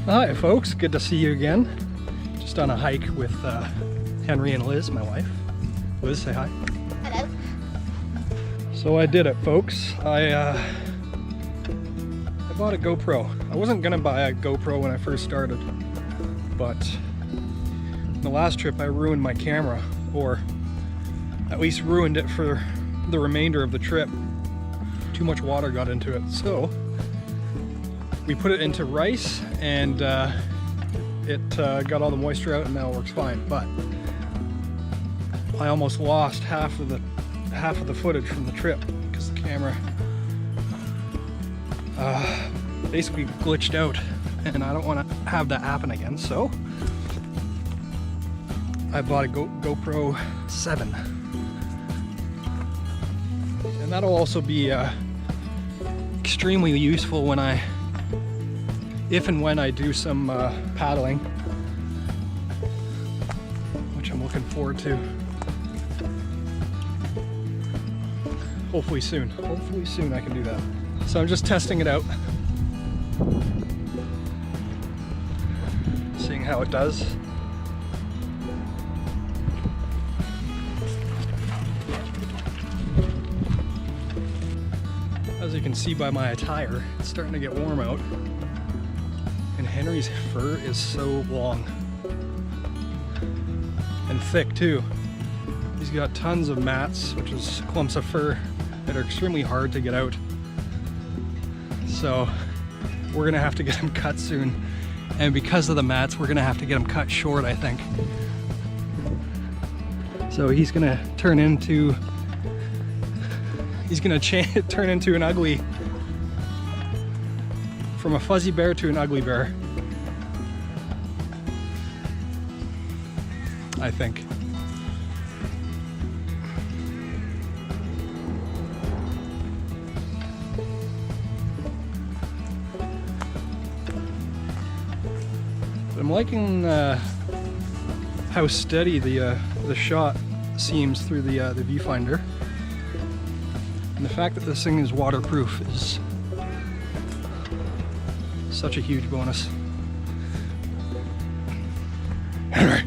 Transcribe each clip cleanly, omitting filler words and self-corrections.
Hi folks, good to see you again. Just on a hike with Henry and Liz, my wife. Liz, say hi. Hello. So I did it, folks. I bought a GoPro. I wasn't gonna buy a GoPro when I first started, but the last trip I ruined my camera, or at least ruined it for the remainder of the trip. Too much water got into it, so we put it into rice and it got all the moisture out and now it works fine. But I almost lost half of the footage from the trip because the camera basically glitched out, and I don't want to have that happen again. So I bought a GoPro 7, and that'll also be extremely useful when if and when I do some paddling, which I'm looking forward to. Hopefully soon I can do that. So I'm just testing it out, seeing how it does. As you can see by my attire, it's starting to get warm out. And Henry's fur is so long and thick too. He's got tons of mats, which is clumps of fur that are extremely hard to get out. So we're gonna have to get him cut soon. And because of the mats, we're gonna have to get him cut short, I think. So he's gonna turn into an ugly, from a fuzzy bear to an ugly bear, I think. But I'm liking how steady the shot seems through the viewfinder, and the fact that this thing is waterproof is such a huge bonus. Henry.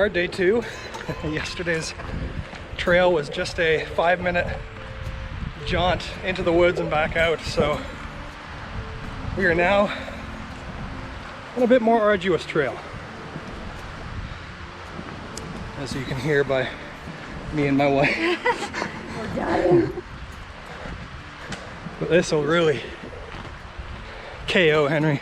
are, day 2. Yesterday's trail was just a 5-minute jaunt into the woods and back out, so we are now on a bit more arduous trail, as you can hear by me and my wife. We're dying. But this will really KO Henry,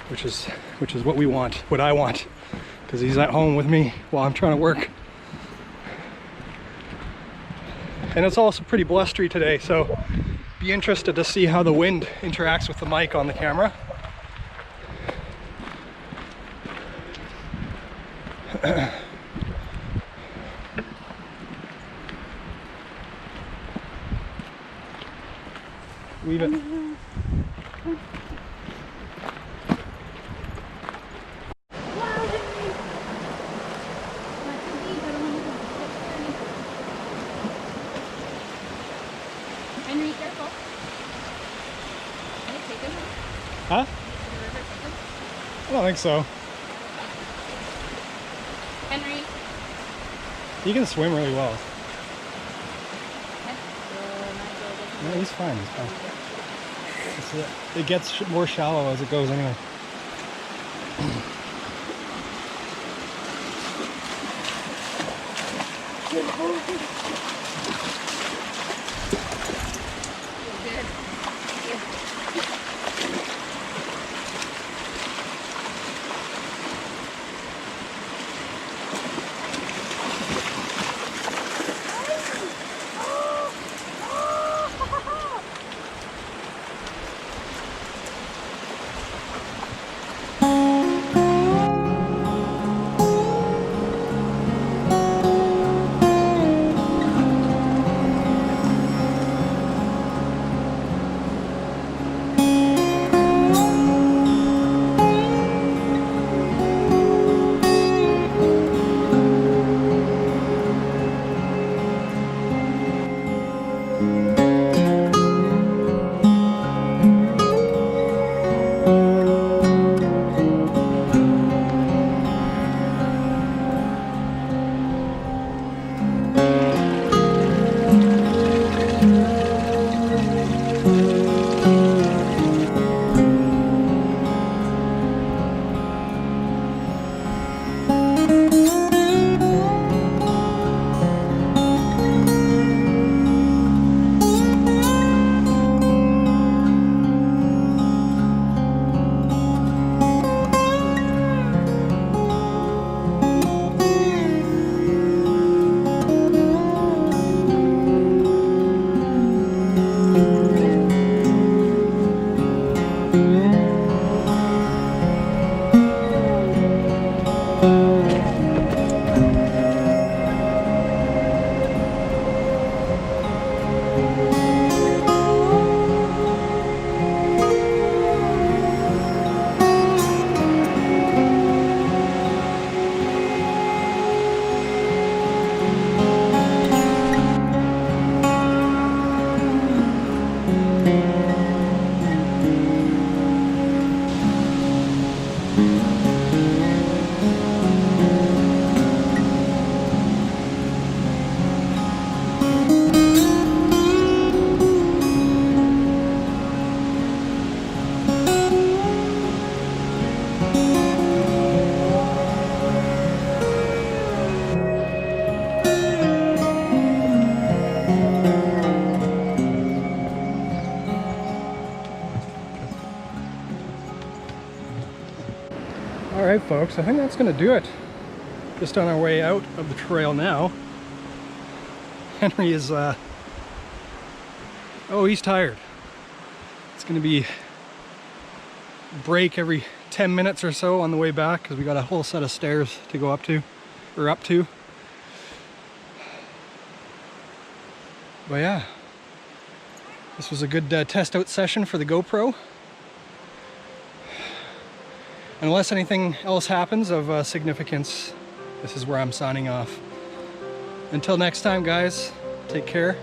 which is what we want, what I want, because he's at home with me while I'm trying to work. And it's also pretty blustery today, so be interested to see how the wind interacts with the mic on the camera. Leave it. Henry, careful. Can I take him? Huh? I don't think so. Henry. He can swim really well. No, he's fine. He's fine. It gets more shallow as it goes anyway. Alright folks, I think that's going to do it. Just on our way out of the trail now. Henry is, oh, he's tired. It's going to be break every 10 minutes or so on the way back, because we got a whole set of stairs to go up to. But yeah, this was a good test out session for the GoPro. Unless anything else happens of significance, this is where I'm signing off. Until next time, guys, take care.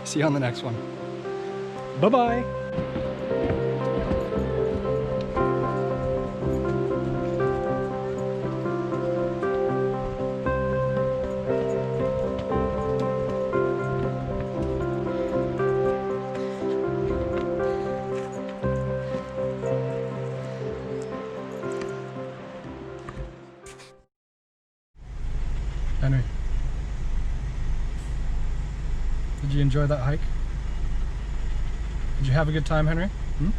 See you on the next one. Bye-bye. Henry, did you enjoy that hike? Did you have a good time, Henry? Hmm?